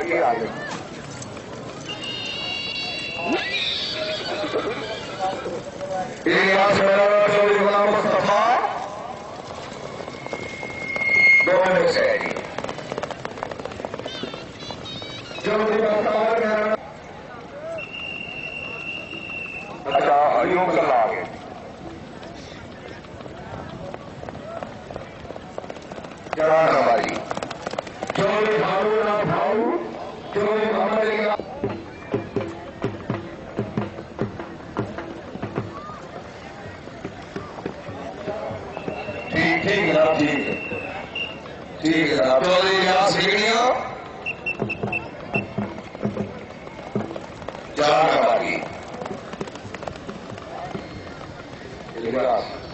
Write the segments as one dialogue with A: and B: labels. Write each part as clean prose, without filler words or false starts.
A: आगे आगे इलियास मेरा चौधरी गुलाम मुस्तफा दोनों में से है चौधरी अच्छा यूं कल आगे जरा भाई चौधरी हारून भाऊ चौधरी मोहम्मद ठीक है जनाब ठीक है जनाब चौधरी इलियास सीढ़ियां जरा भाई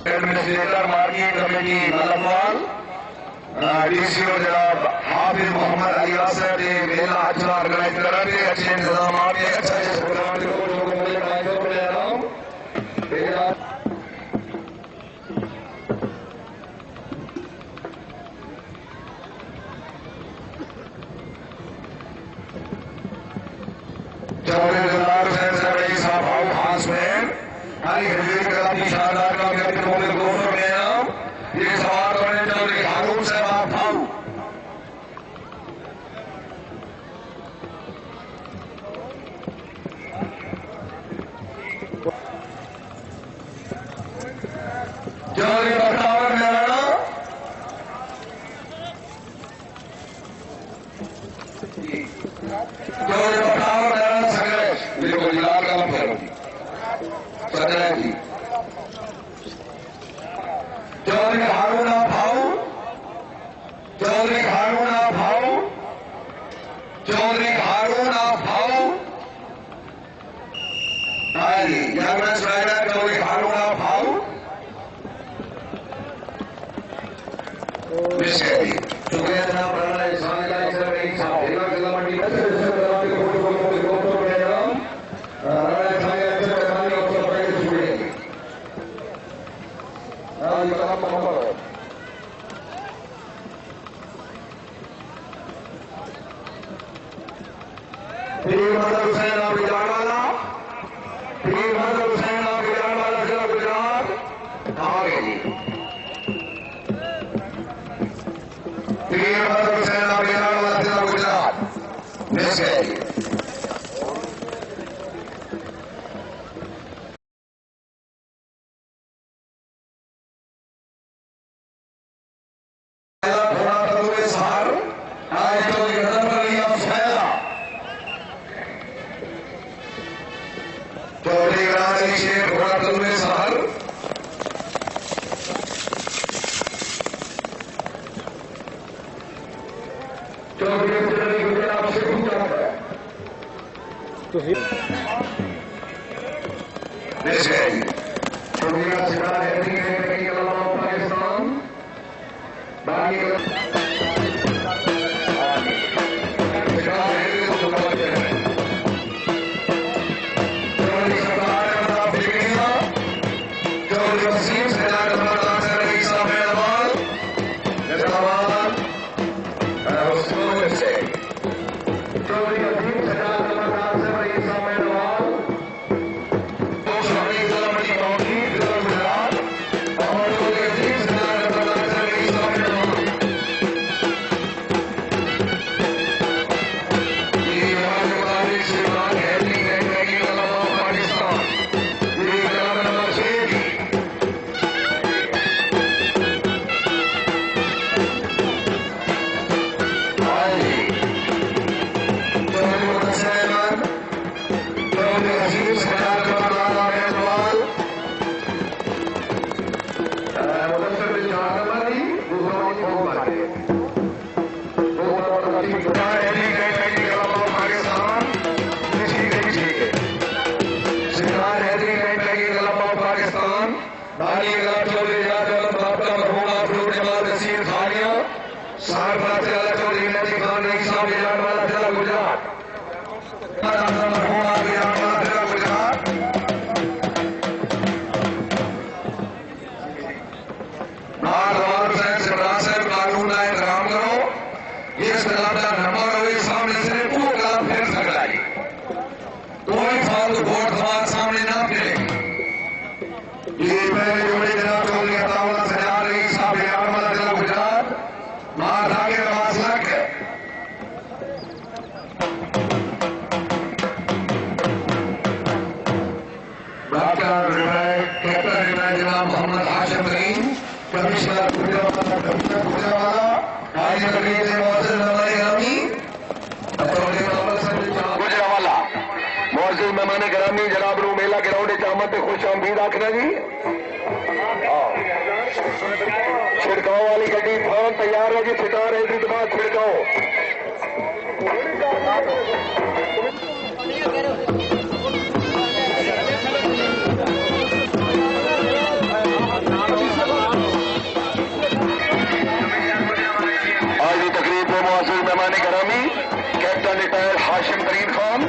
A: administrator market committee Malakwal DCO जनाब हाफिज मोहम्मद अली आसद मेला अच्छा ऑर्गेनाइज कराते अच्छे इंतजाम अच्छा शानदार का दोनों में ये सवाल करने चौधरी हारून से भाऊ चौधरी बख्तावर मेहराना चौधरी बख्तावर मेहराना संग्रेश बिल्कुल लाल कलम संग्रेश जी चौधरी हारून भाऊ चौधरी हारून भाऊ चौधरी हारून भाऊ जगन्नाथ रायडर चौधरी हारून भाऊ शुक्रिया जनाब हुसैन आप गुजरातवाला हुसैन आप गुजरातवाला जिला गुजरात आगे जी हुसैन आप गुजरातवाला जिला गुजरात मिस गए जी कानून आए काम करो ये नंबर सामने से Maharage Ramaslak. Captain Janaab Muhammad Hashim Karim, Commissioner Gujranwala, Haji Kabir Moazzez Mehman Girami, Gujranwala, Moazzez Mehman Girami, जनाब रू मेला ग्राउंड जामत खुश आमदीद आखना जी। छिड़काव वाली गड्डी फौरन तैयार है जी, फिटा रहे थी बाद छिड़काओ। आज की तकरीब में मुआज़िज़ मेहमान गिरामी कैप्टन रिटायर्ड हाशिम करीम खान,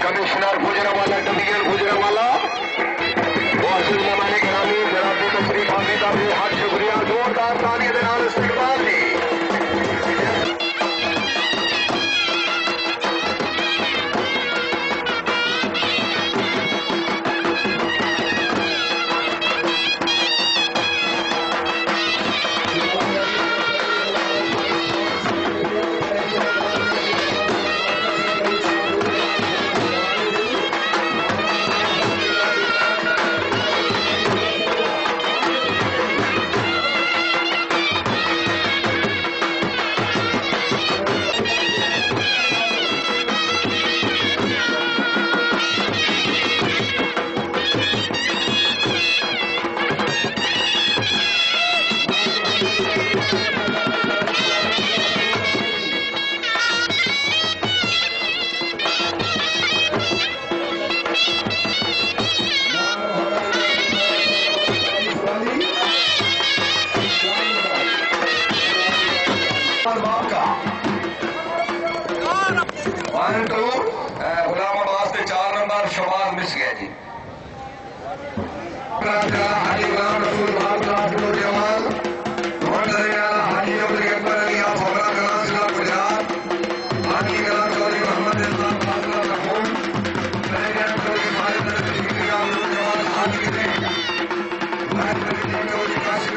A: कमिश्नर गुजरांवाला डिवीजन गुजरांवाला, मुआज़िज़ मेहमान गिरामी जनाब की तशरीफ आमदीद का भी हाथ शुक्रिया, जोरदार तालियों के नाल इस्तकबाल दी। गुलामाबाद से 4 नंबर शबाज मिस गया जी। हाजी गुलाम रसूल जमाल हाजी अब्दुल अकबर अली फौरा कलाम जिला गुजरात, हाजी कलाम चौधरी मोहम्मद इस्लाम फासला रखून, चौधरी फारिद जमाल हाजी काशिम